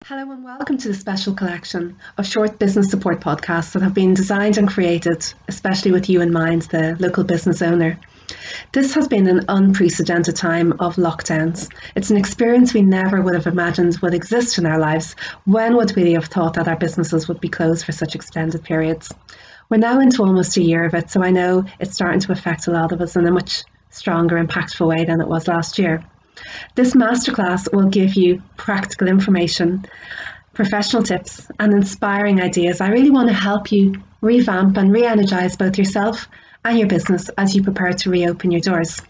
Hello and welcome to the special collection of short business support podcasts that have been designed and created, especially with you in mind, the local business owner. This has been an unprecedented time of lockdowns. It's an experience we never would have imagined would exist in our lives. When would we have thought that our businesses would be closed for such extended periods? We're now into almost a year of it, so I know it's starting to affect a lot of us in a much stronger, impactful way than it was last year. This masterclass will give you practical information, professional tips, and inspiring ideas. I really want to help you revamp and re-energise both yourself and your business as you prepare to reopen your doors.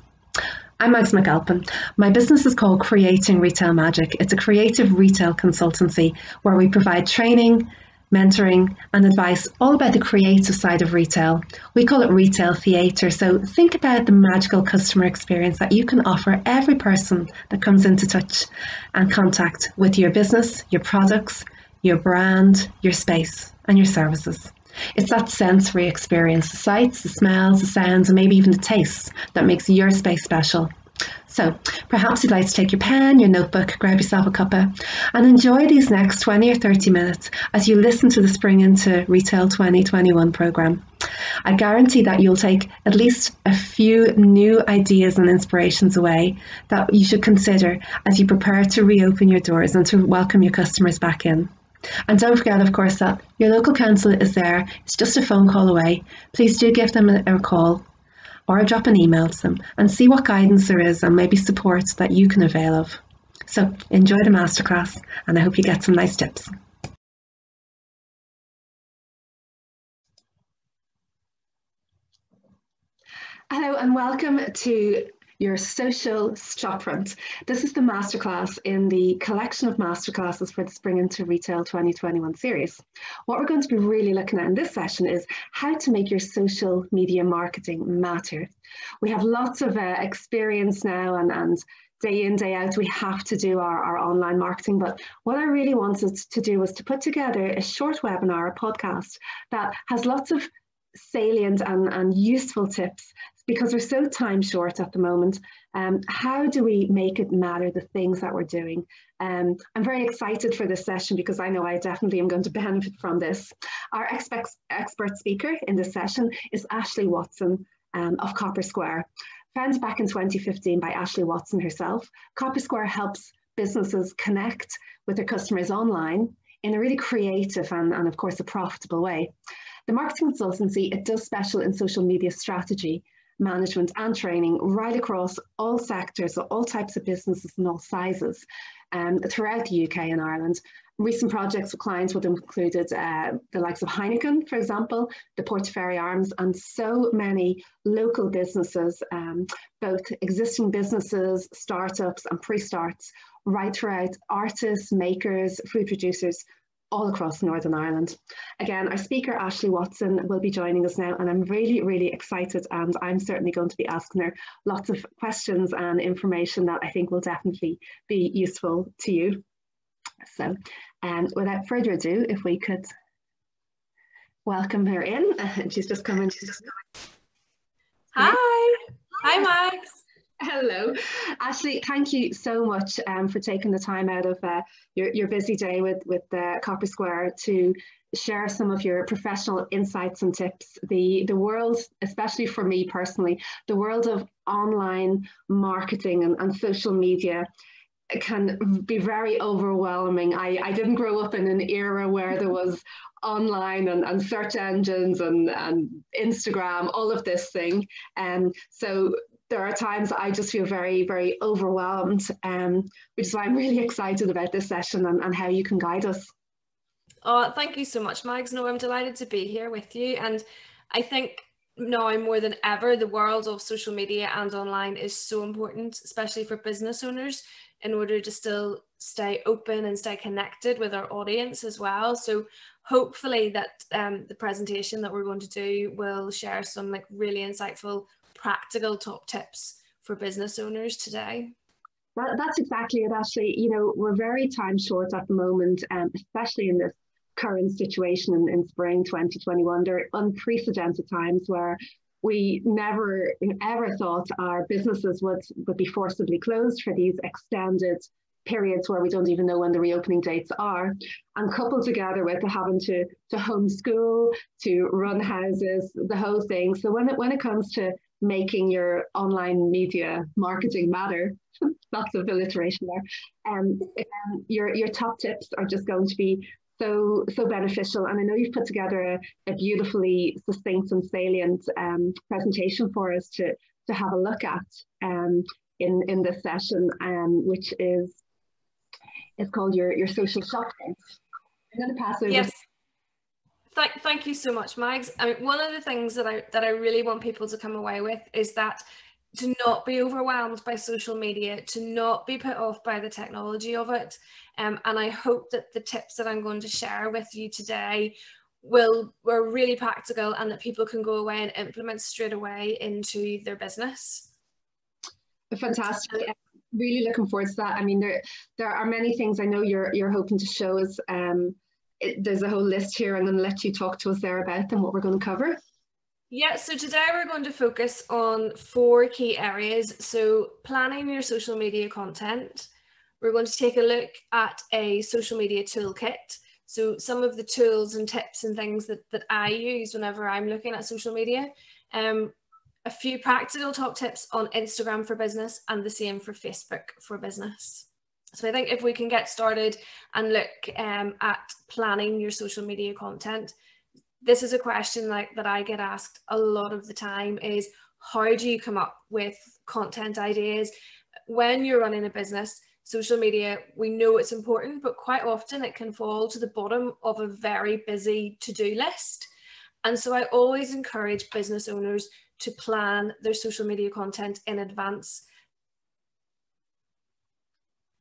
I'm Mags McAlpin. My business is called Creating Retail Magic. It's a creative retail consultancy where we provide training, mentoring and advice all about the creative side of retail. We call it retail theatre. So think about the magical customer experience that you can offer every person that comes into touch and contact with your business, your products, your brand, your space and your services. It's that sensory experience, the sights, the smells, the sounds, and maybe even the tastes that makes your space special. So perhaps you'd like to take your pen, your notebook, grab yourself a cuppa and enjoy these next 20 or 30 minutes as you listen to the Spring into Retail 2021 programme. I guarantee that you'll take at least a few new ideas and inspirations away that you should consider as you prepare to reopen your doors and to welcome your customers back in. And don't forget, of course, that your local council is there. It's just a phone call away. Please do give them a call or drop an email to them and see what guidance there is and maybe support that you can avail of. So enjoy the masterclass and I hope you get some nice tips. Hello and welcome to your social shopfront. This is the masterclass in the collection of masterclasses for the Spring into Retail 2021 series. What we're going to be really looking at in this session is how to make your social media marketing matter. We have lots of experience now and day in, day out, we have to do our online marketing. But what I really wanted to do was to put together a short webinar, a podcast that has lots of salient and useful tips because we're so time short at the moment. How do we make it matter, the things that we're doing? I'm very excited for this session because I know I definitely am going to benefit from this. Our expert speaker in this session is Ashley Watson of Copper Square. Founded back in 2015 by Ashley Watson herself, Copper Square helps businesses connect with their customers online in a really creative and of course a profitable way. The marketing consultancy, it does special in social media strategy, management and training right across all sectors, so all types of businesses and all sizes throughout the UK and Ireland. Recent projects with clients would have included the likes of Heineken, for example, the Portaferry Arms, and so many local businesses, both existing businesses, startups and pre-starts, right throughout artists, makers, food producers, all across Northern Ireland. Again, our speaker, Ashley Watson, will be joining us now, and I'm really, really excited, and I'm certainly going to be asking her lots of questions and information that I think will definitely be useful to you. So without further ado, if we could welcome her in. She's just come in. Hi. Hi, Max. Hello. Ashley, thank you so much for taking the time out of your busy day with Copper Square to share some of your professional insights and tips. The world, especially for me personally, the world of online marketing and social media can be very overwhelming. I didn't grow up in an era where there was online and search engines and Instagram, all of this thing. So there are times I just feel very, very overwhelmed, which is why I'm really excited about this session and how you can guide us. Oh, thank you so much, Mags. No, I'm delighted to be here with you. And I think now more than ever, the world of social media and online is so important, especially for business owners, in order to still stay open and stay connected with our audience as well. So hopefully that the presentation that we're going to do will share some really insightful practical top tips for business owners today. Well, that's exactly it, Ashley. You know, we're very time short at the moment, especially in this current situation in spring 2021. There are unprecedented times where we never ever thought our businesses would be forcibly closed for these extended periods where we don't even know when the reopening dates are, and coupled together with having to homeschool, to run houses, the whole thing. So when it comes to making your online media marketing matter, lots of alliteration there, your top tips are just going to be so beneficial. And I know you've put together a beautifully succinct and salient presentation for us to have a look at in this session, which is called your social Shopkins. I'm going to pass over. Yes. Thank you so much, Mags. I mean, one of the things that I really want people to come away with is that to not be overwhelmed by social media, to not be put off by the technology of it. And I hope that the tips that I'm going to share with you today were really practical and that people can go away and implement straight away into their business. Fantastic. Really looking forward to that. I mean, there are many things I know you're hoping to show us. There's a whole list here. I'm going to let you talk to us there about them, what we're going to cover. Yeah, so today we're going to focus on 4 key areas. So planning your social media content. We're going to take a look at a social media toolkit. So some of the tools and tips and things that I use whenever I'm looking at social media. A few practical top tips on Instagram for business and the same for Facebook for business. So I think if we can get started and look at planning your social media content, this is a question that I get asked a lot of the time is, how do you come up with content ideas? When you're running a business, social media, we know it's important, but quite often it can fall to the bottom of a very busy to-do list. And so I always encourage business owners to plan their social media content in advance.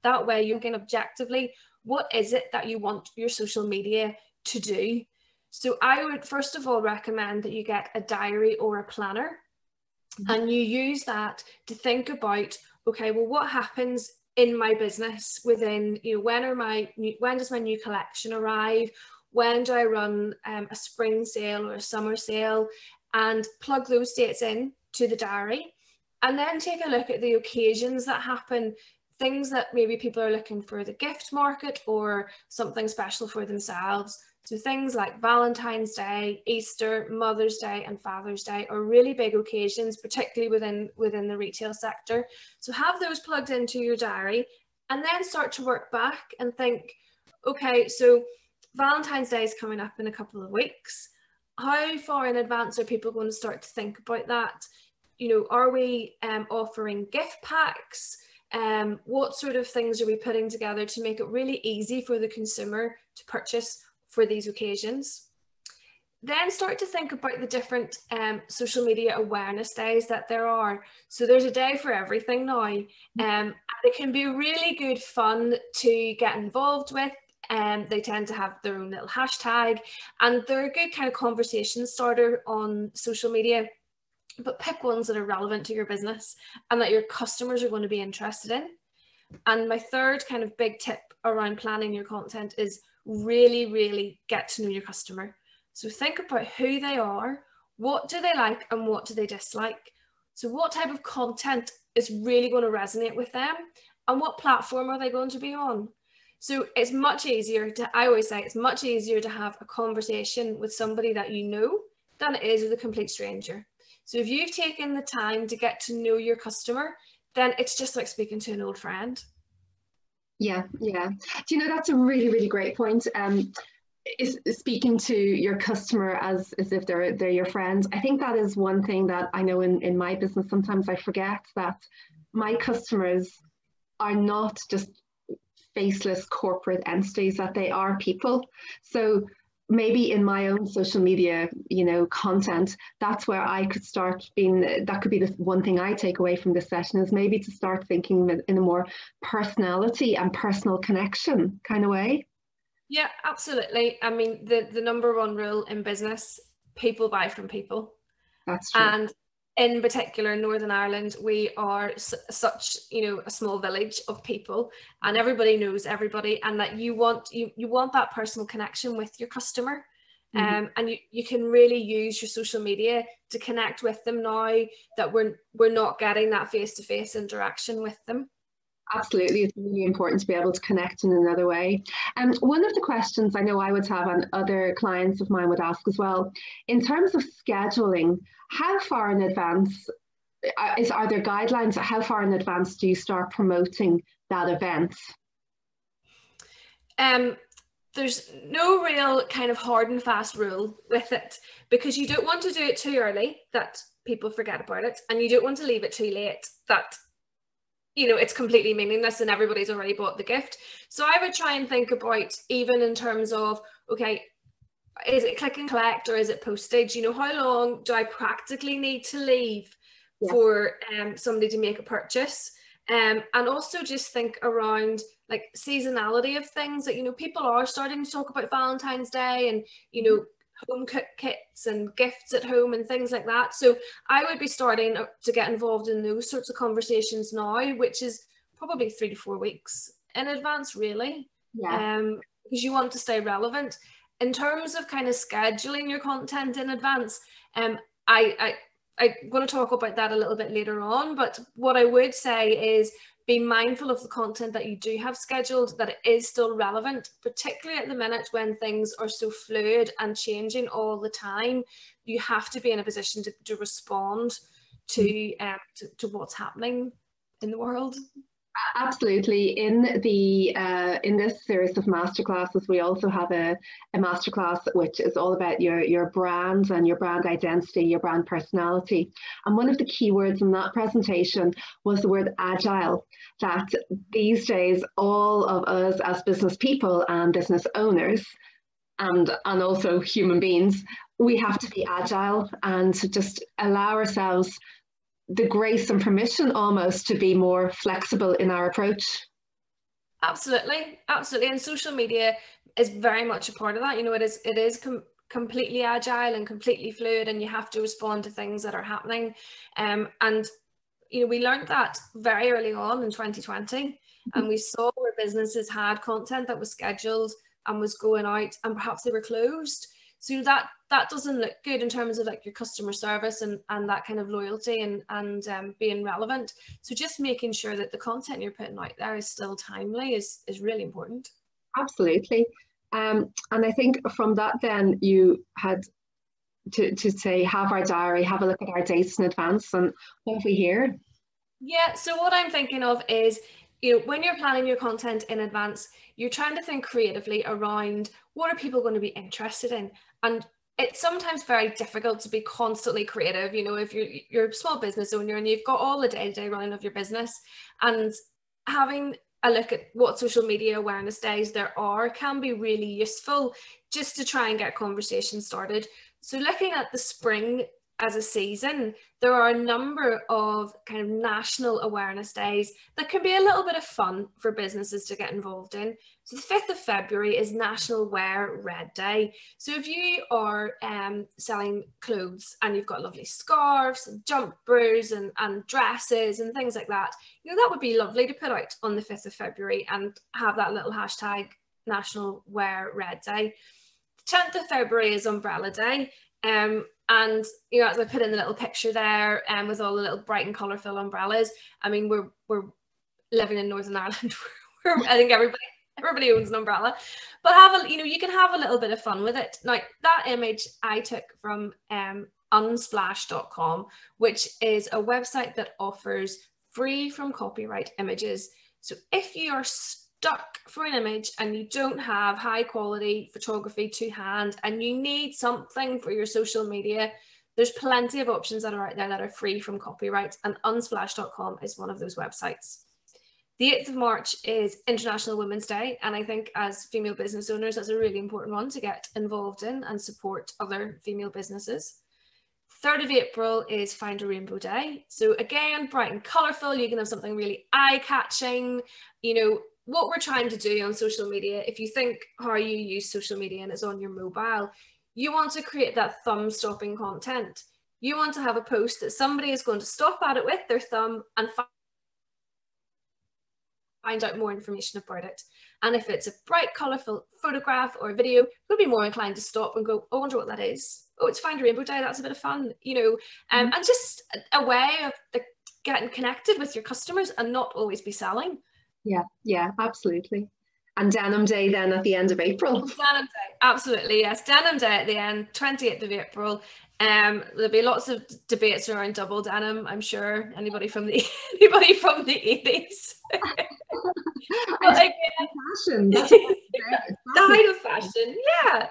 That way you can objectively, what is it that you want your social media to do? So I would first of all recommend that you get a diary or a planner, and you use that to think about, okay, well, what happens in my business within, when does my new collection arrive? When do I run a spring sale or a summer sale? And plug those dates in to the diary, and then take a look at the occasions that happen, things that maybe people are looking for the gift market or something special for themselves. So things like Valentine's Day, Easter, Mother's Day and Father's Day are really big occasions, particularly within the retail sector. So have those plugged into your diary and then start to work back and think, okay, so Valentine's Day is coming up in a couple of weeks. How far in advance are people going to start to think about that? Are we offering gift packs? What sort of things are we putting together to make it really easy for the consumer to purchase for these occasions? Then start to think about the different social media awareness days that there are. So there's a day for everything now. And it can be really good fun to get involved with. They tend to have their own little hashtag, and they're a good kind of conversation starter on social media. But pick ones that are relevant to your business and that your customers are going to be interested in. And my third kind of big tip around planning your content is really, really get to know your customer. So think about who they are, what do they like and what do they dislike. So what type of content is really going to resonate with them, and what platform are they going to be on? So it's much easier I always say it's much easier to have a conversation with somebody that you know than it is with a complete stranger. So if you've taken the time to get to know your customer, then it's just like speaking to an old friend. Yeah. Do you know, that's a really, really great point. Is speaking to your customer as if they're your friends. I think that is one thing that I know in my business, sometimes I forget that my customers are not just faceless corporate entities, that they are people. So maybe in my own social media, content, that's where I could start that could be the one thing I take away from this session, is maybe to start thinking in a more personality and personal connection kind of way. Yeah, absolutely. I mean, the number one rule in business, people buy from people. That's true. And in particular, in Northern Ireland, we are such, a small village of people, and everybody knows everybody, and that you want that personal connection with your customer. Mm-hmm. And you can really use your social media to connect with them now that we're not getting that face-to-face interaction with them. Absolutely, it's really important to be able to connect in another way. And one of the questions I know I would have, and other clients of mine would ask as well, in terms of scheduling, how far in advance are there guidelines? How far in advance do you start promoting that event? There's no real kind of hard and fast rule with it, because you don't want to do it too early that people forget about it, and you don't want to leave it too late that it's completely meaningless and everybody's already bought the gift. So I would try and think about, even in terms of, okay, is it click and collect or is it postage? How long do I practically need to leave for somebody to make a purchase? And also just think around like seasonality of things. That people are starting to talk about Valentine's Day and home cook kits and gifts at home and things like that. So I would be starting to get involved in those sorts of conversations now, which is probably 3 to 4 weeks in advance, really. Because you want to stay relevant. In terms of kind of scheduling your content in advance, I'm going to talk about that a little bit later on, but what I would say is be mindful of the content that you do have scheduled, that it is still relevant, particularly at the minute when things are so fluid and changing all the time. You have to be in a position to respond to what's happening in the world. Absolutely. In this series of masterclasses, we also have a masterclass which is all about your brand and your brand identity, your brand personality. And one of the key words in that presentation was the word agile. That these days, all of us as business people and business owners, and also human beings, we have to be agile and to just allow ourselves the grace and permission almost to be more flexible in our approach. Absolutely. And social media is very much a part of that. It is completely agile and completely fluid, and you have to respond to things that are happening. And we learned that very early on in 2020, and we saw where businesses had content that was scheduled and was going out, and perhaps they were closed. So that doesn't look good in terms of like your customer service and that kind of loyalty and being relevant. So just making sure that the content you're putting out there is still timely is really important. Absolutely. And I think from that then you had to say, have our diary, have a look at our dates in advance, and what have we here? Yeah, so what I'm thinking of is, when you're planning your content in advance, you're trying to think creatively around what are people going to be interested in. And it's sometimes very difficult to be constantly creative, if you're a small business owner and you've got all the day-to-day running of your business, and having a look at what social media awareness days there are can be really useful just to try and get conversations started. So looking at the spring as a season, there are a number of kind of national awareness days that can be a little bit of fun for businesses to get involved in. So the 5th of February is National Wear Red Day. So if you are selling clothes and you've got lovely scarves and jumpers and dresses and things like that, that would be lovely to put out on the 5th of February and have that little hashtag National Wear Red Day. The 10th of February is Umbrella Day. And as I put in the little picture there, with all the little bright and colourful umbrellas, I mean, we're living in Northern Ireland. I think everybody owns an umbrella, but you can have a little bit of fun with it. Now, that image I took from unsplash.com, which is a website that offers free from copyright images. So if you are stuck for an image and you don't have high quality photography to hand and you need something for your social media, there's plenty of options that are out there that are free from copyright, and unsplash.com is one of those websites. The 8th of March is International Women's Day, and I think as female business owners, that's a really important one to get involved in and support other female businesses. 3rd of April is Find a Rainbow Day. So again, bright and colourful, you can have something really eye-catching. What we're trying to do on social media, if you think how you use social media and it's on your mobile, you want to create that thumb-stopping content. You want to have a post that somebody is going to stop at it with their thumb and find out more information about it. And if it's a bright, colourful photograph or a video, you'll be more inclined to stop and go, oh, I wonder what that is. Oh, it's Find a Rainbow Day, that's a bit of fun, and just a way of getting connected with your customers and not always be selling. Yeah, absolutely. And Denim Day then at the end of April. Denim Day, absolutely, yes. Denim Day at the end, 28th of April. There'll be lots of debates around double denim, I'm sure. Anybody from the 80s. But again, fashion. That's what the height of fashion, yeah.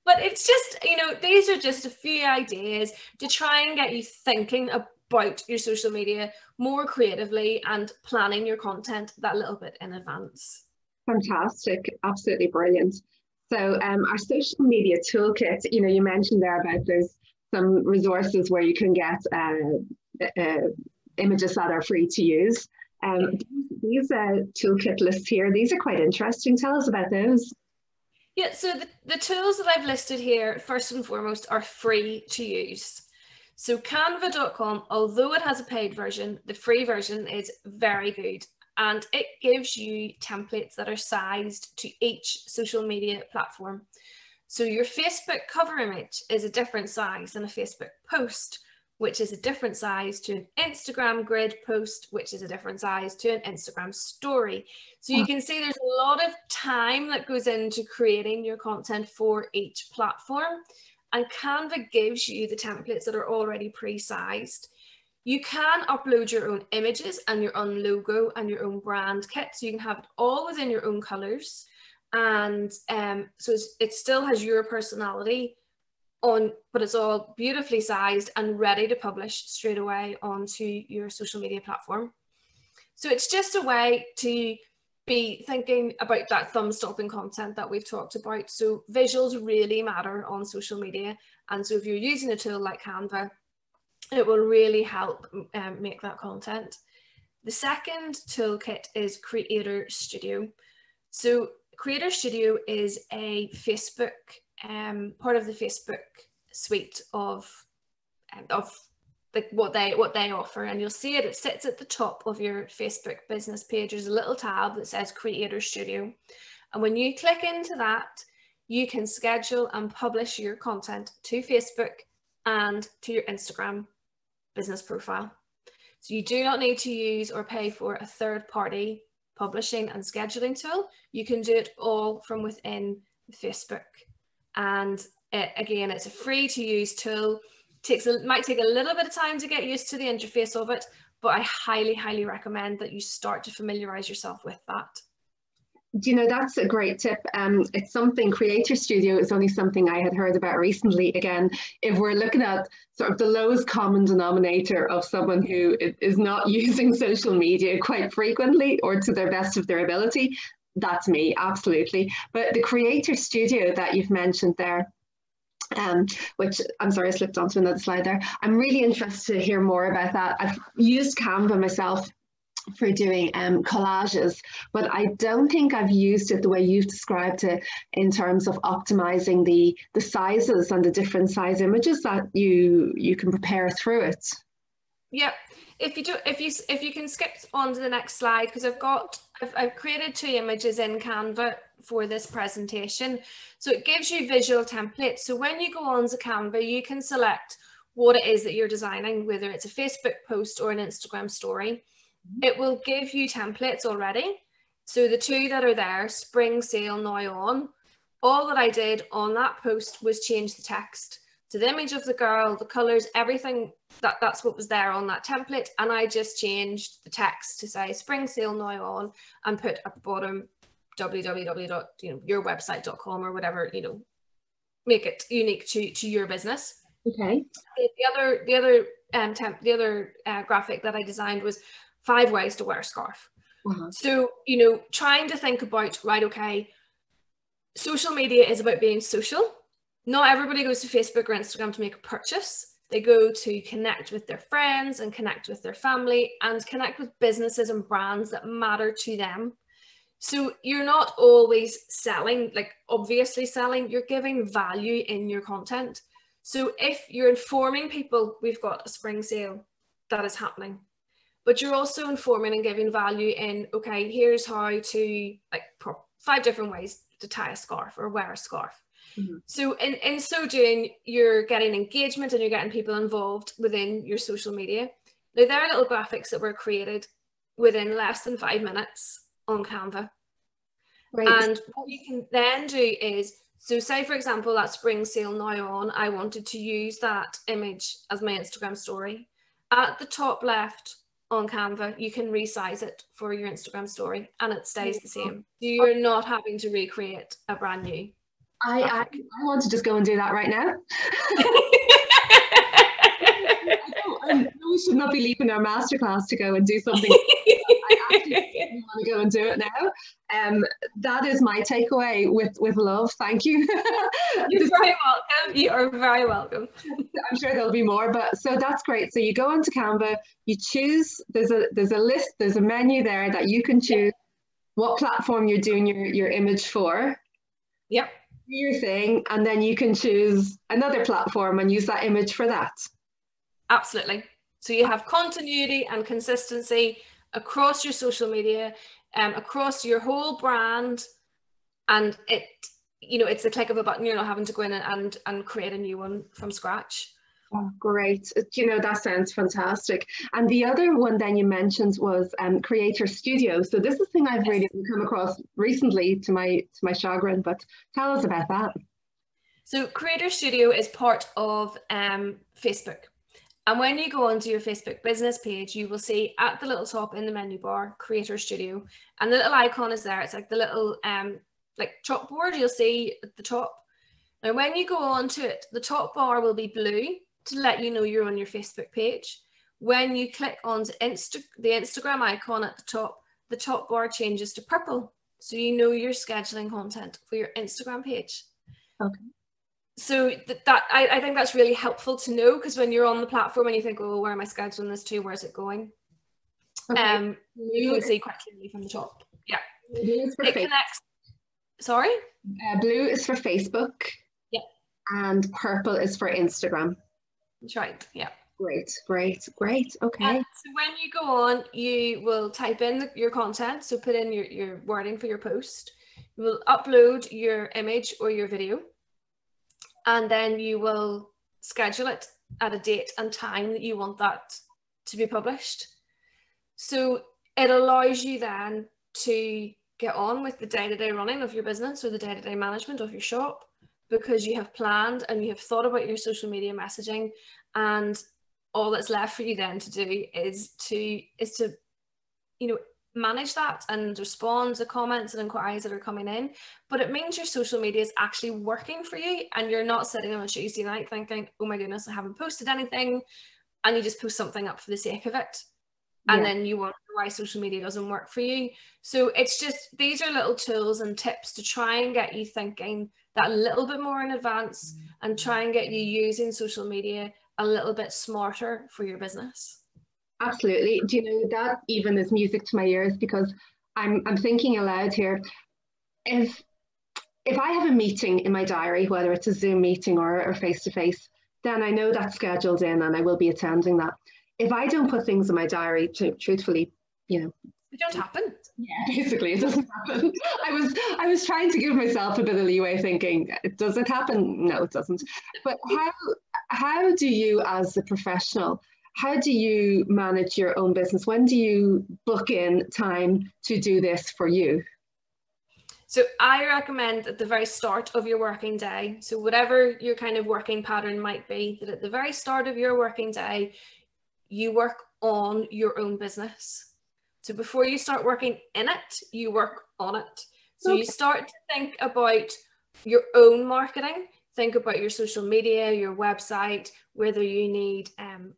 But it's just, these are just a few ideas to try and get you thinking about your social media more creatively and planning your content that little bit in advance. Fantastic, absolutely brilliant. So our social media toolkit, you mentioned there about there's some resources where you can get images that are free to use. These toolkit lists here, these are quite interesting. Tell us about those. Yeah, so the tools that I've listed here, first and foremost, are free to use. So canva.com, although it has a paid version, the free version is very good. And it gives you templates that are sized to each social media platform. So your Facebook cover image is a different size than a Facebook post, which is a different size to an Instagram grid post, which is a different size to an Instagram story. So you can see there's a lot of time that goes into creating your content for each platform. And Canva gives you the templates that are already pre-sized. You can upload your own images and your own logo and your own brand kit. So you can have it all within your own colors. And so it still has your personality on, but it's all beautifully sized and ready to publish straight away onto your social media platform. So it's just a way to be thinking about that thumb-stopping content that we've talked about. So visuals really matter on social media. And so if you're using a tool like Canva, it will really help make that content. The second toolkit is Creator Studio. So Creator Studio is a Facebook, part of the Facebook suite of like what they offer, and you'll see it sits at the top of your Facebook business page. There's a little tab that says Creator Studio, and when you click into that, you can schedule and publish your content to Facebook and to your Instagram business profile. So you do not need to use or pay for a third-party publishing and scheduling tool. You can do it all from within Facebook. And again, it's a free to use tool. Might take a little bit of time to get used to the interface of it, but I highly, highly recommend that you start to familiarize yourself with that. That's a great tip. It's something, Creator Studio is only something I had heard about recently. Again, if we're looking at sort of the lowest common denominator of someone who is not using social media quite frequently or to the best of their ability, that's me, absolutely. But the Creator Studio that you've mentioned there, which I'm sorry, I slipped onto another slide there. I'm really interested to hear more about that. I've used Canva myself for doing collages, but I don't think I've used it the way you've described it in terms of optimizing the sizes and the different size images that you can prepare through it. Yeah, if you can skip on to the next slide, because I've created 2 images in Canva for this presentation. So it gives you visual templates. So when you go on to Canva, you can select what it is that you're designing, whether it's a Facebook post or an Instagram story. It will give you templates already. So the 2 that are there, spring sale now on, all that I did on that post was change the text to the image of the girl, the colors, everything. That's what was there on that template. And I just changed the text to say spring sale now on and put at the bottom www.yourwebsite.com or whatever, make it unique to your business. Okay. The other graphic that I designed was 5 ways to wear a scarf. So, trying to think about, right, okay, social media is about being social. Not everybody goes to Facebook or Instagram to make a purchase. They go to connect with their friends and connect with their family and connect with businesses and brands that matter to them. So you're not always selling, like obviously selling, you're giving value in your content. So if you're informing people, we've got a spring sale that is happening, but you're also informing and giving value in, okay, here's how to, like 5 different ways to tie a scarf or wear a scarf. So in so doing, you're getting engagement and you're getting people involved within your social media. Now, there are little graphics that were created within less than 5 minutes on Canva. Right. And what you can then do is, so say for example, that spring sale now on, I wanted to use that image as my Instagram story. At the top left on Canva, you can resize it for your Instagram story and it stays the same. You're not having to recreate a brand new. I want to just go and do that right now. I know we should not be leaving our masterclass to go and do something. I actually want to go and do it now. That is my takeaway with love. Thank you. You're very welcome. You are very welcome. I'm sure there'll be more, but so that's great. So you go onto Canva, you choose, there's a list, there's a menu there that you can choose what platform you're doing your image for. Yep. Do your thing, and then you can choose another platform and use that image for that. Absolutely. So you have continuity and consistency across your social media, across your whole brand, and it's the click of a button. You're not having to go in and create a new one from scratch. Oh, great. That sounds fantastic. And the other one then you mentioned was Creator Studio. So this is a thing I've really come across recently to my chagrin, but tell us about that. So Creator Studio is part of Facebook. And when you go onto your Facebook business page, you will see at the little top in the menu bar, Creator Studio, and the little icon is there. It's like the little like chalkboard you'll see at the top. Now, when you go onto it, the top bar will be blue to let you know you're on your Facebook page. When you click on the Instagram icon at the top bar changes to purple. So you know you're scheduling content for your Instagram page. Okay. So I think that's really helpful to know, because when you're on the platform and you think, oh, where am I scheduling this to? Where's it going? Okay. You can see quite clearly from the top. Yeah. It connects. Sorry? Blue is for Facebook. Yeah. And purple is for Instagram. That's right. Yeah. Great. Okay. So when you go on, you will type in your content. So put in your wording for your post. You will upload your image or your video. And then you will schedule it at a date and time that you want that to be published. So it allows you then to get on with the day-to-day running of your business or the day-to-day management of your shop, because you have planned and you have thought about your social media messaging, and all that's left for you then to do is to manage that and respond to comments and inquiries that are coming in. But it means your social media is actually working for you, and you're not sitting on a Tuesday night thinking, oh my goodness, I haven't posted anything, and you just post something up for the sake of it. And then you wonder why social media doesn't work for you. So it's just, these are little tools and tips to try and get you thinking that a little bit more in advance and try and get you using social media a little bit smarter for your business. Absolutely. Do you know, that even is music to my ears, because I'm thinking aloud here. If I have a meeting in my diary, whether it's a Zoom meeting or face-to-face, then I know that's scheduled in and I will be attending that. If I don't put things in my diary, truthfully, it don't happen. Yeah, basically, it doesn't happen. I was trying to give myself a bit of leeway, thinking, does it happen? No, it doesn't. But how do you, as a professional, how do you manage your own business? When do you book in time to do this for you? So I recommend at the very start of your working day, so whatever your kind of working pattern might be, that at the very start of your working day, you work on your own business. So before you start working in it, you work on it. So you start to think about your own marketing, think about your social media, your website, whether you need,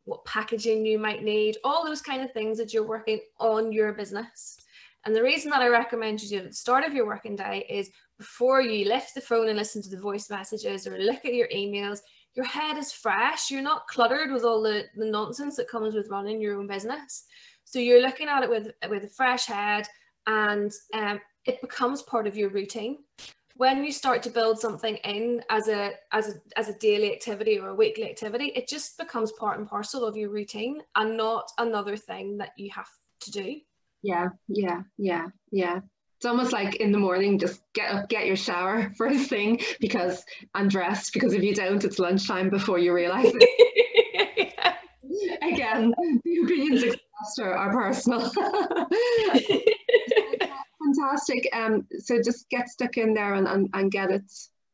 what packaging you might need, all those kind of things that you're working on your business. And the reason that I recommend you do it at the start of your working day is before you lift the phone and listen to the voice messages or look at your emails, your head is fresh. You're not cluttered with all the nonsense that comes with running your own business. So you're looking at it with a fresh head, and it becomes part of your routine. When you start to build something in as a daily activity or a weekly activity, it just becomes part and parcel of your routine and not another thing that you have to do. Yeah. It's almost like in the morning, just get up, get your shower first thing, because I'm dressed, because if you don't, it's lunchtime before you realize it. Again, the opinions expressed are personal. fantastic. So just get stuck in there and get it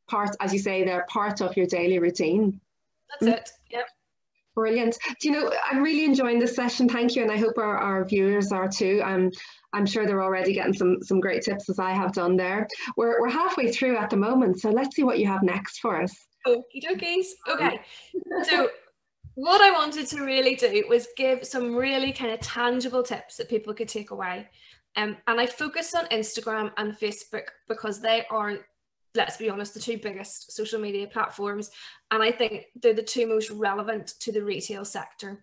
part, as you say, they're part of your daily routine. That's it. Yep. Brilliant. Do you know, I'm really enjoying this session. Thank you. And I hope our viewers are too. I'm sure they're already getting some great tips, as I have done there. We're halfway through at the moment. So let's see what you have next for us. Okie dokies. Okay. So what I wanted to really do was give some really kind of tangible tips that people could take away. And I focused on Instagram and Facebook because they are, let's be honest, the two biggest social media platforms. And I think they're the two most relevant to the retail sector.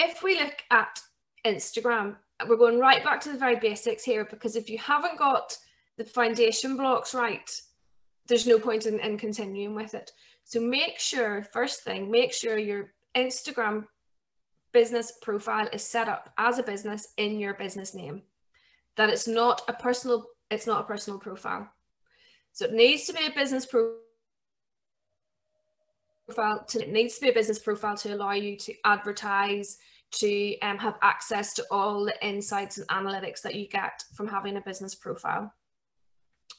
If we look at Instagram, we're going right back to the very basics here, because if you haven't got the foundation blocks right, there's no point in continuing with it. So make sure, first thing, make sure your Instagram business profile is set up as a business in your business name, that it's not a personal profile. So it needs to be a business profile. It needs to be a business profile to allow you to advertise, to have access to all the insights and analytics that you get from having a business profile.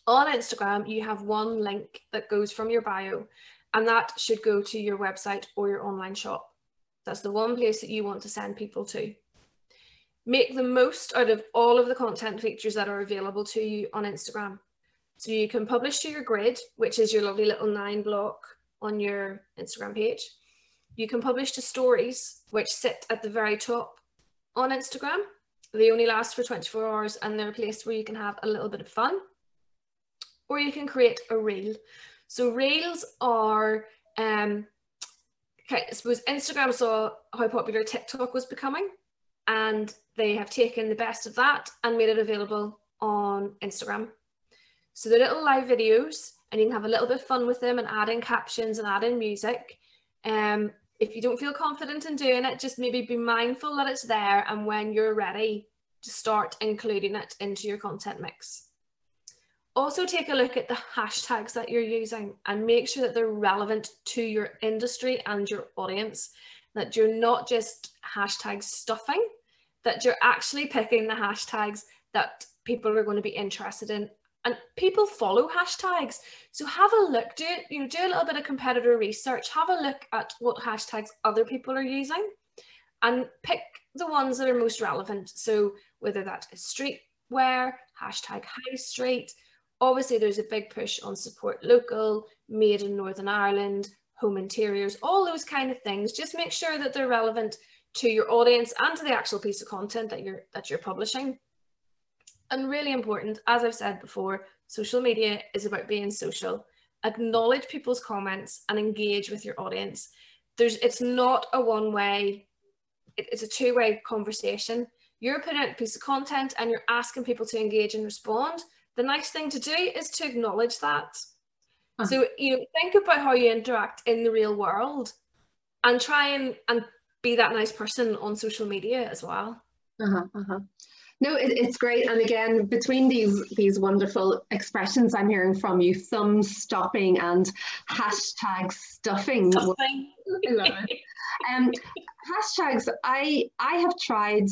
On Instagram, you have one link that goes from your bio, and that should go to your website or your online shop. That's the one place that you want to send people to. Make the most out of all of the content features that are available to you on Instagram. So you can publish to your grid, which is your lovely little 9 block on your Instagram page. You can publish to stories, which sit at the very top on Instagram. They only last for 24 hours and they're a place where you can have a little bit of fun. Or you can create a reel. So reels are, okay, I suppose Instagram saw how popular TikTok was becoming, and they have taken the best of that and made it available on Instagram. So they're little live videos, and you can have a little bit of fun with them and add in captions and add in music. If you don't feel confident in doing it, just maybe be mindful that it's there, and when you're ready, to start including it into your content mix. Also take a look at the hashtags that you're using and make sure that they're relevant to your industry and your audience, that you're not just hashtag stuffing, that you're actually picking the hashtags that people are going to be interested in. And people follow hashtags. So have a look, do a little bit of competitor research, have a look at what hashtags other people are using and pick the ones that are most relevant. So whether that is streetwear, hashtag high street, obviously there's a big push on support local, made in Northern Ireland, home interiors, all those kind of things. Just make sure that they're relevant to your audience and to the actual piece of content that you're publishing. And really important, as I've said before, social media is about being social. Acknowledge people's comments and engage with your audience. It's not a one-way, it's a two-way conversation. You're putting out a piece of content and you're asking people to engage and respond. The nice thing to do is to acknowledge that. So think about how you interact in the real world and try and be that nice person on social media as well. No, it's great. And again, between these wonderful expressions I'm hearing from you, thumb stopping and hashtag stuffing. I love it. Hashtags, I have tried,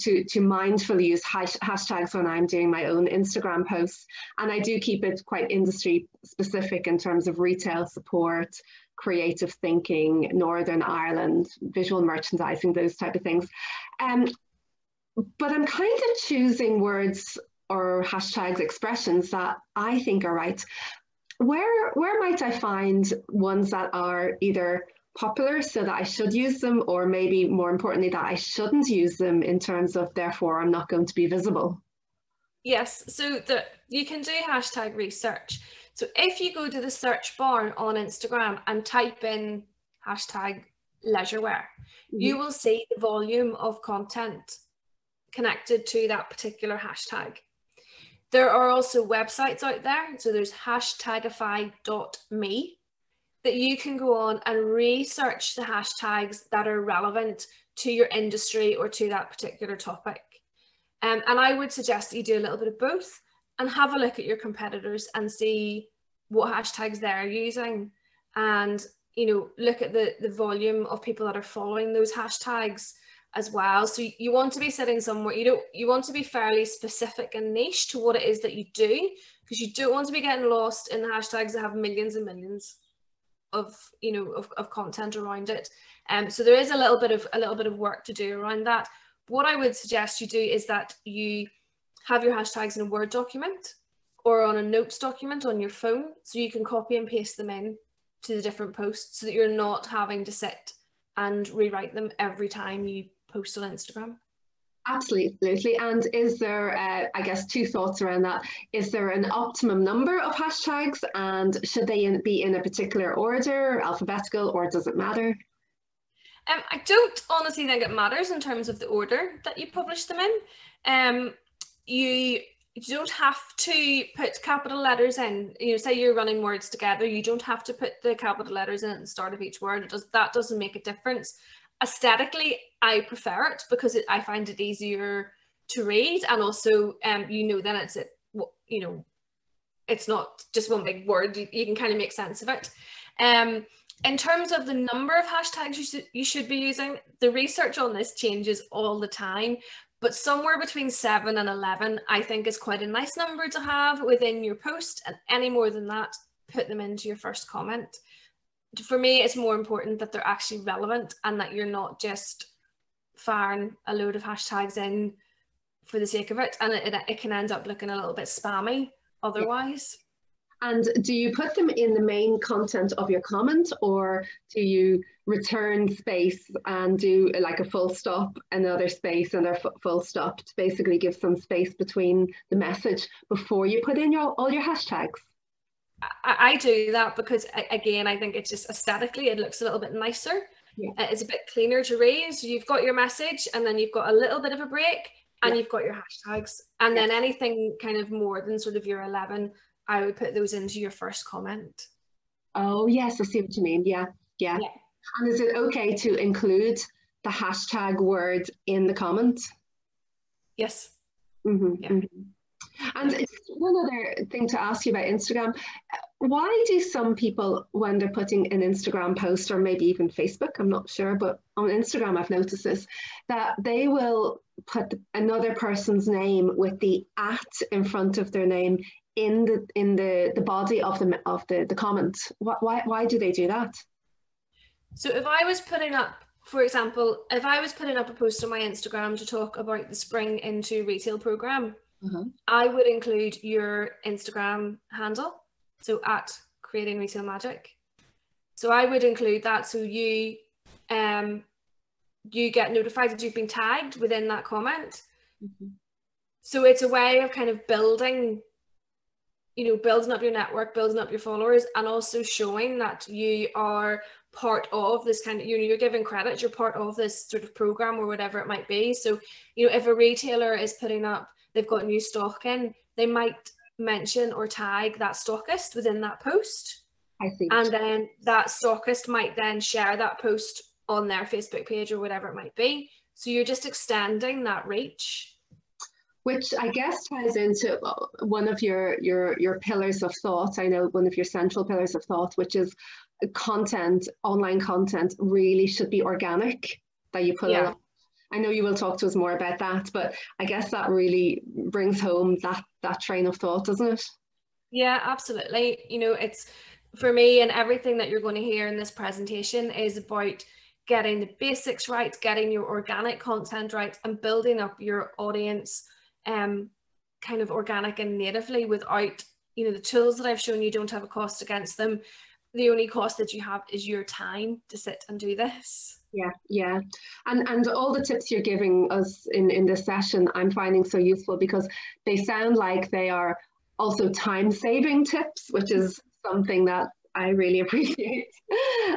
to mindfully use hashtags when I'm doing my own Instagram posts. And I do keep it quite industry specific in terms of retail support, creative thinking, Northern Ireland, visual merchandising, those type of things. But I'm kind of choosing words or hashtags, expressions that I think are right. Where might I find ones that are either popular so that I should use them, or maybe more importantly that I shouldn't use them in terms of therefore I'm not going to be visible? Yes, so you can do hashtag research. So if you go to the search bar on Instagram and type in hashtag leisurewear, you will see the volume of content connected to that particular hashtag. There are also websites out there, so there's hashtagify.me, that you can go on and research the hashtags that are relevant to your industry or to that particular topic. And I would suggest that you do a little bit of both and have a look at your competitors and see what hashtags they're using, and look at the volume of people that are following those hashtags as well. So you want to be sitting somewhere, you want to be fairly specific and niche to what it is that you do, because you don't want to be getting lost in the hashtags that have millions and millions of of content around it. So there is a little bit of work to do around that. What I would suggest you do is that you have your hashtags in a Word document or on a notes document on your phone, so you can copy and paste them in to the different posts, so that you're not having to sit and rewrite them every time you post on Instagram. Absolutely. And is there, I guess, two thoughts around that. Is there an optimum number of hashtags, and should they be in a particular order, alphabetical, or does it matter? I don't honestly think it matters in terms of the order that you publish them in. You don't have to put capital letters in. Say you're running words together, you don't have to put the capital letters in at the start of each word. That doesn't make a difference. Aesthetically, I prefer it because I find it easier to read, and also then it's not just one big word. You can kind of make sense of it. In terms of the number of hashtags you should be using, the research on this changes all the time, but somewhere between 7 and 11 I think is quite a nice number to have within your post, and any more than that, put them into your first comment. For me, it's more important that they're actually relevant and that you're not just firing a load of hashtags in for the sake of it, and it can end up looking a little bit spammy otherwise. And do you put them in the main content of your comment, or do you return space and do like a full stop, another space, and a full stop to basically give some space between the message before you put in all your hashtags? I do that because, again, I think it's just aesthetically, it looks a little bit nicer. Yeah. It's a bit cleaner to read. So you've got your message, and then you've got a little bit of a break, and you've got your hashtags. And then anything kind of more than sort of your 11, I would put those into your first comment. Oh, yes, I see what you mean. Yeah. And is it okay to include the hashtag word in the comment? Yes. Mm-hmm, yeah. Mm-hmm. And one other thing to ask you about Instagram. Why do some people, when they're putting an Instagram post, or maybe even Facebook, I'm not sure, but on Instagram I've noticed this, that they will put another person's name with the @ in front of their name in the body of the comment? Why do they do that? So if I was putting up, for example, if I was putting up a post on my Instagram to talk about the Spring into Retail program, I would include your Instagram handle, so @ Creating Retail Magic. So I would include that, so you get notified that you've been tagged within that comment. So it's a way of kind of building up your network, building up your followers, and also showing that you are part of this kind of, you're giving credit, you're part of this sort of program or whatever it might be. So, if a retailer is putting up, they've got new stock in, they might mention or tag that stockist within that post. I see. And then that stockist might then share that post on their Facebook page or whatever it might be. So you're just extending that reach. Which I guess ties into one of your pillars of thought. I know one of your central pillars of thought, which is content, online content really should be organic, that you put along. I know you will talk to us more about that, but I guess that really brings home that train of thought, doesn't it? Yeah, absolutely. It's, for me, and everything that you're going to hear in this presentation is about getting the basics right, getting your organic content right, and building up your audience kind of organic and natively without, the tools that I've shown you don't have a cost against them. The only cost that you have is your time to sit and do this. Yeah. And all the tips you're giving us in this session, I'm finding so useful, because they sound like they are also time-saving tips, which is something that I really appreciate.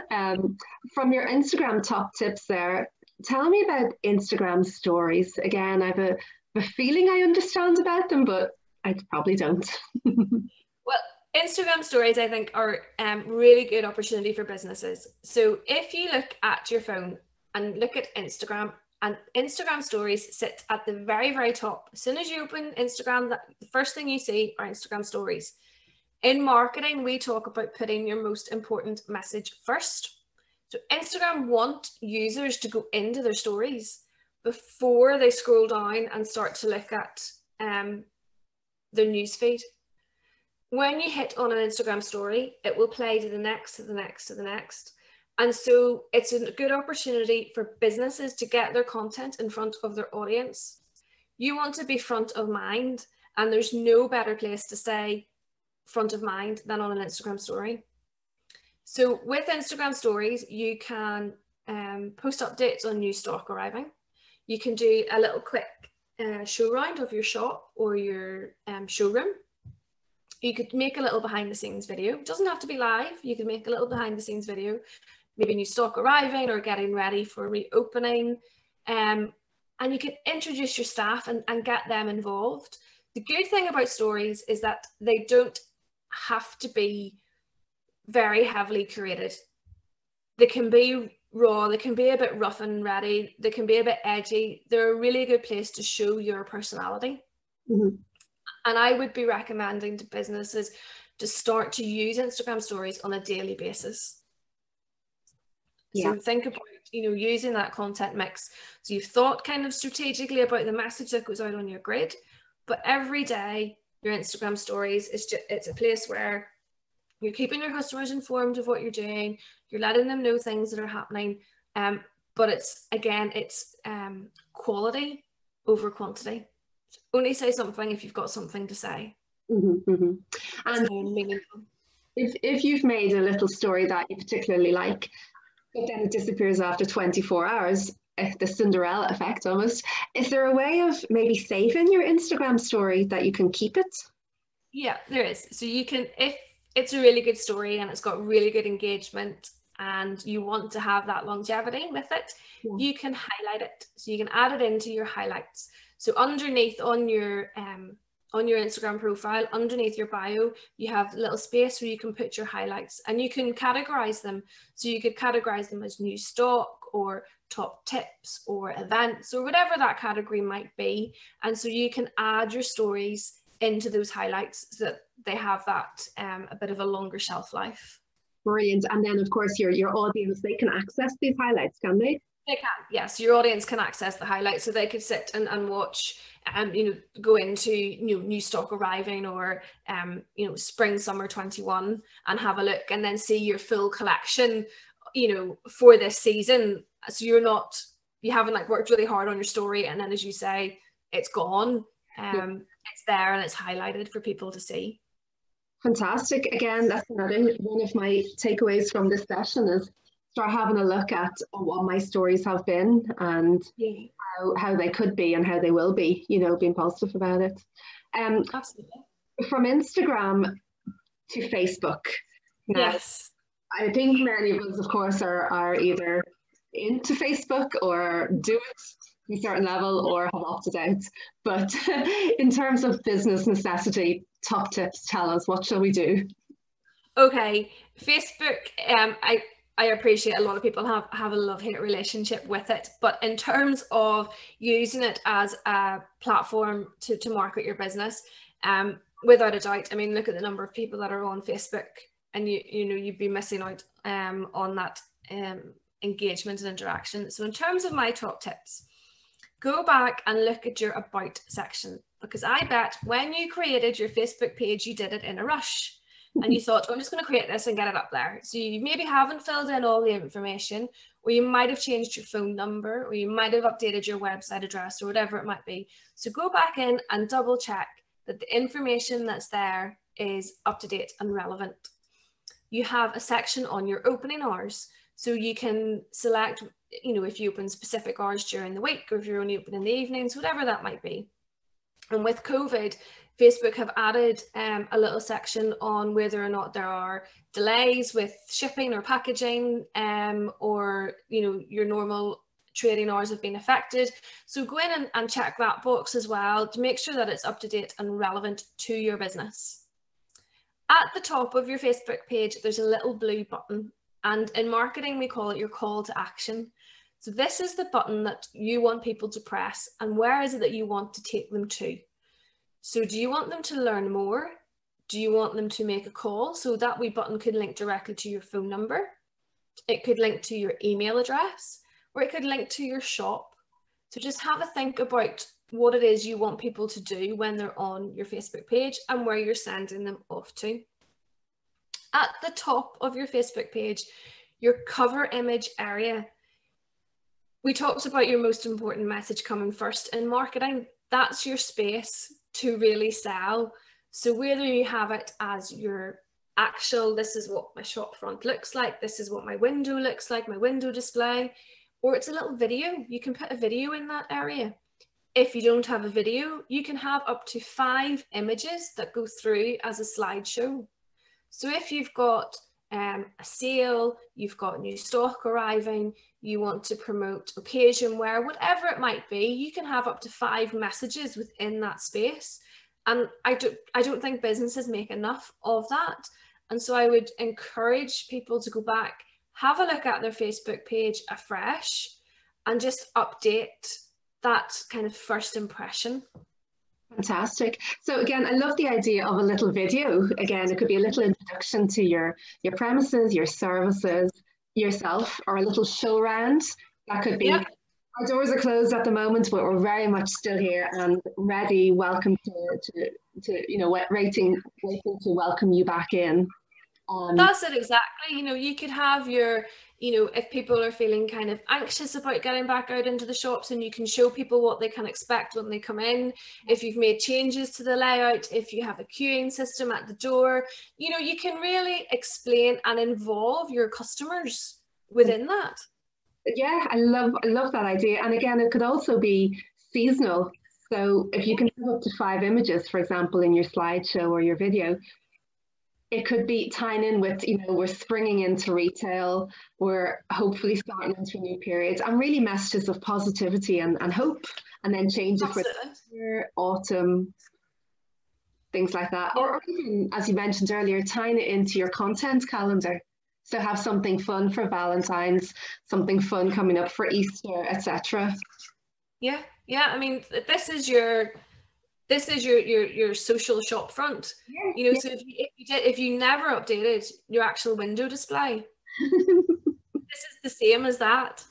From your Instagram top tips there, tell me about Instagram stories. Again, I have a feeling I understand about them, but I probably don't. Well, Instagram stories, I think, are really good opportunity for businesses. So if you look at your phone and look at Instagram, and Instagram stories sit at the very, very top. As soon as you open Instagram, the first thing you see are Instagram stories. In marketing, we talk about putting your most important message first. So Instagram want users to go into their stories, before they scroll down and start to look at their newsfeed. When you hit on an Instagram story, it will play to the next, to the next, to the next. And so it's a good opportunity for businesses to get their content in front of their audience. You want to be front of mind, and there's no better place to stay front of mind than on an Instagram story. So with Instagram stories, you can post updates on new stock arriving. You can do a little quick show round of your shop or your showroom. You could make a little behind the scenes video. It doesn't have to be live. You can make a little behind the scenes video, maybe new stock arriving or getting ready for reopening. And you can introduce your staff and get them involved. The good thing about stories is that they don't have to be very heavily curated. They can be raw, they can be a bit rough and ready, they can be a bit edgy. They're a really good place to show your personality. Mm-hmm. And I would be recommending to businesses to start to use Instagram stories on a daily basis. Yeah. So think about, using that content mix. So you've thought kind of strategically about the message that goes out on your grid, but every day your Instagram stories it's a place where you're keeping your customers informed of what you're doing. You're letting them know things that are happening. But it's quality over quantity. Only say something if you've got something to say. Mm-hmm, mm-hmm. And if you've made a little story that you particularly like, but then it disappears after 24 hours, the Cinderella effect almost, is there a way of maybe saving your Instagram story that you can keep it? Yeah, there is. So you can, if it's a really good story and it's got really good engagement and you want to have that longevity with it, you can highlight it. So you can add it into your highlights. So underneath on your Instagram profile, underneath your bio, you have a little space where you can put your highlights and you can categorize them. So you could categorize them as new stock or top tips or events or whatever that category might be. And so you can add your stories into those highlights so that they have that a bit of a longer shelf life. Brilliant. And then of course your audience, they can access these highlights, can they? They can, yes. Your audience can access the highlights, so they could sit and watch, go into new stock arriving or spring summer 21 and have a look and then see your full collection, for this season. So you haven't worked really hard on your story and then, as you say, it's gone. It's there and it's highlighted for people to see. Fantastic. Again, that's another one of my takeaways from this session is start having a look at what my stories have been and how they could be and how they will be, being positive about it. Absolutely. From Instagram to Facebook. Yes. I think many of us, of course, are either into Facebook or do it to a certain level or have opted out. But in terms of business necessity, top tips, tell us, what shall we do? Okay, Facebook, I appreciate a lot of people have a love-hate relationship with it, but in terms of using it as a platform to market your business, without a doubt, I mean, look at the number of people that are on Facebook and you'd be missing out on that engagement and interaction. So in terms of my top tips, go back and look at your about section, because I bet when you created your Facebook page, you did it in a rush. And you thought, I'm just going to create this and get it up there. So you maybe haven't filled in all the information, or you might have changed your phone number, or you might have updated your website address or whatever it might be. So go back in and double check that the information that's there is up to date and relevant. You have a section on your opening hours. So you can select, if you open specific hours during the week, or if you're only open in the evenings, whatever that might be. And with COVID, Facebook have added a little section on whether or not there are delays with shipping or packaging, or your normal trading hours have been affected. So go in and check that box as well to make sure that it's up to date and relevant to your business. At the top of your Facebook page, there's a little blue button, and in marketing we call it your call to action. So this is the button that you want people to press, and where is it that you want to take them to? So do you want them to learn more? Do you want them to make a call? So that wee button could link directly to your phone number. It could link to your email address, or it could link to your shop. So just have a think about what it is you want people to do when they're on your Facebook page and where you're sending them off to. At the top of your Facebook page, your cover image area, we talked about your most important message coming first in marketing. That's your space to really sell. So whether you have it as your actual, this is what my shop front looks like, this is what my window looks like, my window display, or it's a little video, you can put a video in that area. If you don't have a video, you can have up to 5 images that go through as a slideshow. So if you've got a sale, you've got new stock arriving, you want to promote occasion wear, whatever it might be, you can have up to 5 messages within that space. And I don't think businesses make enough of that. And so I would encourage people to go back, have a look at their Facebook page afresh, and just update that kind of first impression. Fantastic. So again, I love the idea of a little video. Again, it could be a little introduction to your premises, your services, yourself, or a little show round. That could be, yep. Our doors are closed at the moment, but we're very much still here and ready. Welcome to you know, waiting to welcome you back in. That's it, exactly. You know, you could have your, you know, if people are feeling kind of anxious about getting back out into the shops, and you can show people what they can expect when they come in. If you've made changes to the layout, if you have a queuing system at the door, you know, you can really explain and involve your customers within that. Yeah, I love that idea. And again, it could also be seasonal. So if you can have up to 5 images, for example, in your slideshow or your video, it could be tying in with, you know, we're springing into retail, we're hopefully starting into a new period, and really messages of positivity and hope, and then change it for winter, autumn, things like that. Or even, as you mentioned earlier, tying it into your content calendar. So have something fun for Valentine's, something fun coming up for Easter, etc. Yeah. I mean, this is your social shop front. Yeah, you know, yeah. So if you never updated your actual window display, this is the same as that.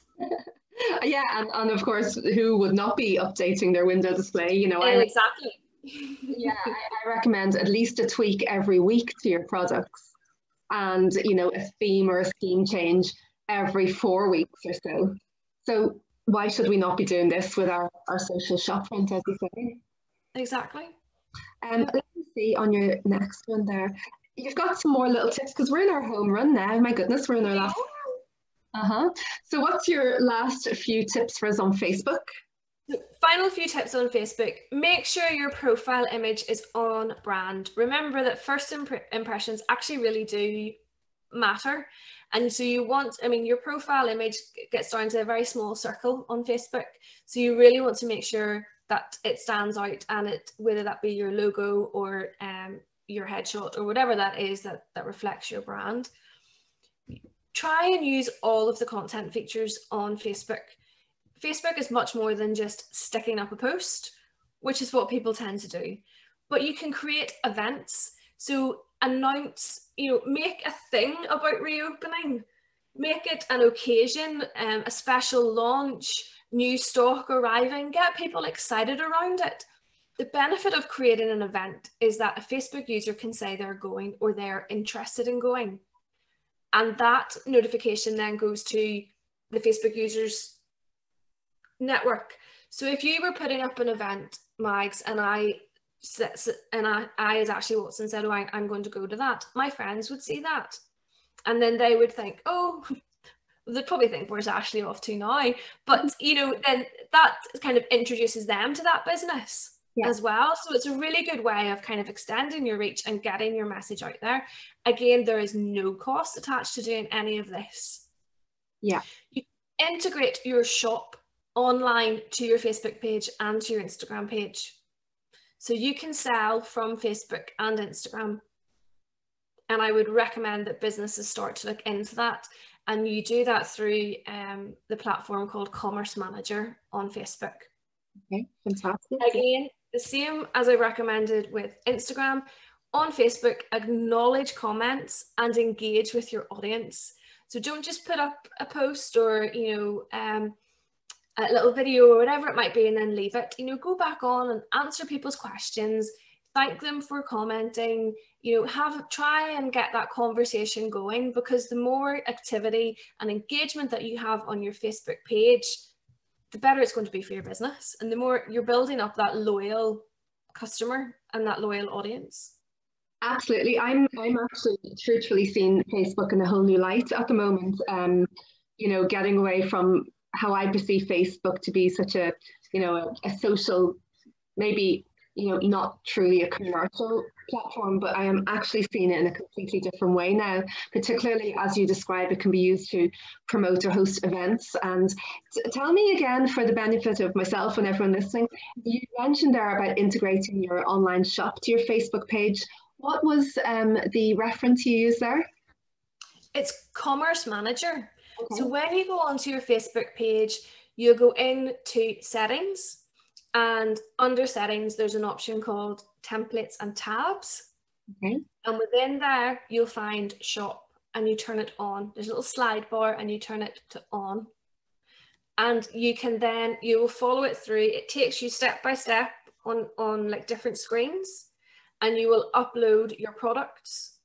Yeah, and of course, who would not be updating their window display? You know, exactly. Yeah, I recommend at least a tweak every week to your products, and you know, a theme or a scheme change every 4 weeks or so. So why should we not be doing this with our social shop front, as you say? Exactly. Let me see on your next one there. You've got some more little tips, because we're in our home run now. My goodness, we're in our last. So what's your last few tips for us on Facebook? Final few tips on Facebook. Make sure your profile image is on brand. Remember that first impressions actually really do matter. And so you want, I mean, your profile image gets down to a very small circle on Facebook. So you really want to make sure that it stands out, and it, whether that be your logo or your headshot or whatever that is that reflects your brand. Try and use all of the content features on Facebook. Facebook is much more than just sticking up a post, which is what people tend to do. But you can create events. So announce, you know, make a thing about reopening. Make it an occasion, a special launch, new stock arriving, get people excited around it. The benefit of creating an event is that a Facebook user can say they're going or they're interested in going. And that notification then goes to the Facebook users network. So if you were putting up an event, Mags, and I as Ashley Watson said, oh, I'm going to go to that, my friends would see that. And then they would think, oh, they'd probably think, where's Ashley off to now? But, you know, then that kind of introduces them to that business as well. So it's a really good way of kind of extending your reach and getting your message out there. Again, there is no cost attached to doing any of this. Yeah. You integrate your shop online to your Facebook page and to your Instagram page. So you can sell from Facebook and Instagram. And I would recommend that businesses start to look into that. And you do that through the platform called Commerce Manager on Facebook. Okay, fantastic. Again, the same as I recommended with Instagram. On Facebook, acknowledge comments and engage with your audience. So don't just put up a post or, you know, a little video or whatever it might be, and then leave it. You know, go back on and answer people's questions, thank them for commenting, you know, try and get that conversation going, because the more activity and engagement that you have on your Facebook page, the better it's going to be for your business, and the more you're building up that loyal customer and that loyal audience. Absolutely. I'm actually truthfully seeing Facebook in a whole new light at the moment. You know, getting away from how I perceive Facebook to be such a, you know, a social, maybe, you know, not truly a commercial platform, but I am actually seeing it in a completely different way now, particularly as you describe, it can be used to promote or host events. And tell me again, for the benefit of myself and everyone listening, you mentioned there about integrating your online shop to your Facebook page. What was the reference you used there? It's Commerce Manager. Okay. So when you go onto your Facebook page, you go into settings, and under settings, there's an option called templates and tabs. Okay. And within there, you'll find shop, and you turn it on. There's a little slide bar and you turn it to on. And you can then, you will follow it through. It takes you step by step on like different screens, and you will upload your products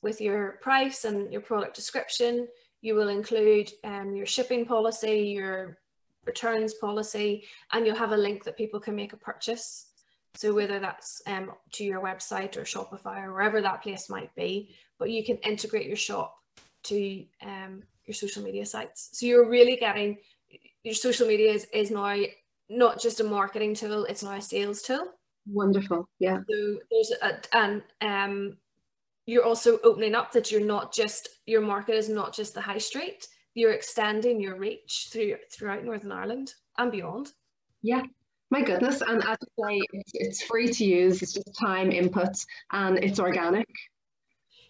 with your price and your product description. You will include your shipping policy, your returns policy, and you'll have a link that people can make a purchase. So whether that's to your website or Shopify or wherever that place might be, but you can integrate your shop to your social media sites. So you're really getting, your social media is now not just a marketing tool, it's now a sales tool. Wonderful. Yeah. So there's you're also opening up that you're not just, your market is not just the high street, you're extending your reach throughout Northern Ireland and beyond. Yeah, my goodness. And as you say, it's free to use, it's just time, input, and it's organic.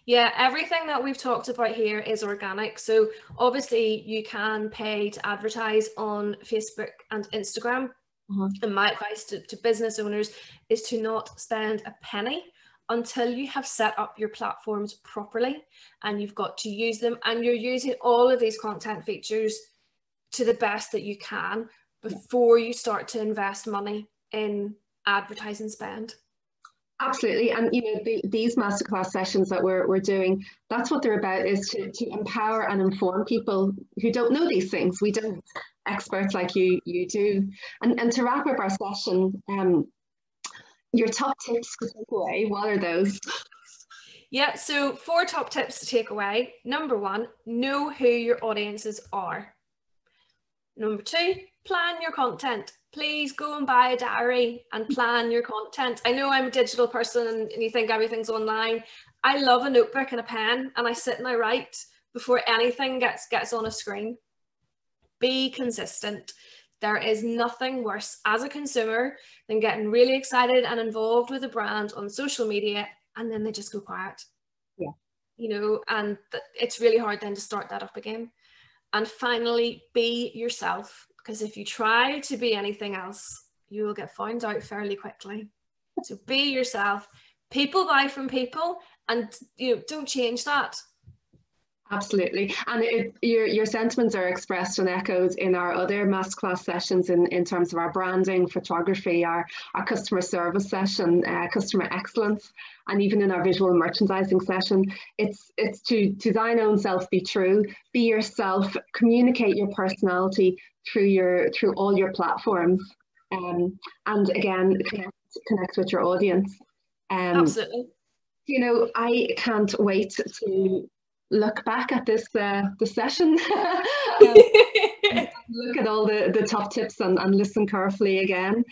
Yeah, everything that we've talked about here is organic. So obviously you can pay to advertise on Facebook and Instagram. And my advice to business owners is to not spend a penny until you have set up your platforms properly and you've got to use them, and you're using all of these content features to the best that you can before you start to invest money in advertising spend. Absolutely. And you know, these masterclass sessions that we're doing, that's what they're about, is to empower and inform people who don't know these things. We don't, experts like you do. And to wrap up our session, your top tips to take away, what are those? Yeah, so 4 top tips to take away. Number 1, know who your audiences are. Number 2, plan your content. Please go and buy a diary and plan your content. I know I'm a digital person and you think everything's online. I love a notebook and a pen, and I sit and I write before anything gets on a screen. Be consistent. There is nothing worse as a consumer than getting really excited and involved with a brand on social media and then they just go quiet. Yeah. You know, and it's really hard then to start that up again. And finally, be yourself, because if you try to be anything else, you will get found out fairly quickly. So be yourself. People buy from people, and you know, don't change that. Absolutely. And your sentiments are expressed and echoed in our other masterclass sessions in terms of our branding, photography, our customer service session, customer excellence, and even in our visual merchandising session. It's to thine own self be true, be yourself, communicate your personality through all your platforms, and again, connect with your audience. Absolutely. You know, I can't wait to look back at this session, look at all the top tips and listen carefully again.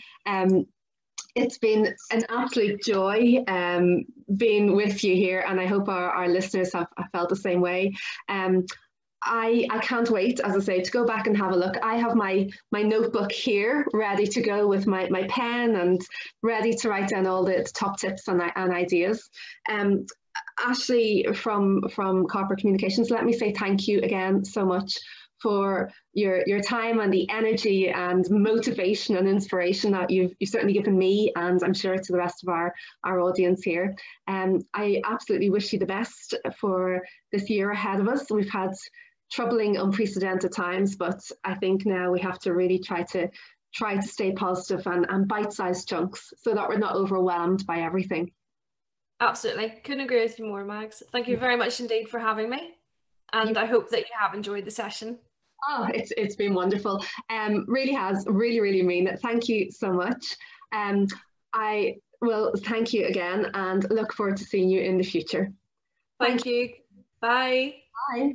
It's been an absolute joy being with you here, and I hope our listeners have felt the same way. I can't wait, as I say, to go back and have a look. I have my notebook here ready to go with my pen and ready to write down all the top tips and ideas. Ashley from Copper Communications, let me say thank you again so much for your time and the energy and motivation and inspiration that you've certainly given me, and I'm sure to the rest of our audience here. I absolutely wish you the best for this year ahead of us. We've had troubling, unprecedented times, but I think now we have to really try to stay positive and bite-sized chunks so that we're not overwhelmed by everything. Absolutely. Couldn't agree with you more, Mags. Thank you very much indeed for having me. And I hope that you have enjoyed the session. Oh, it's been wonderful. Really has, really mean it. Thank you so much. I will thank you again and look forward to seeing you in the future. Thank you. Bye. Bye.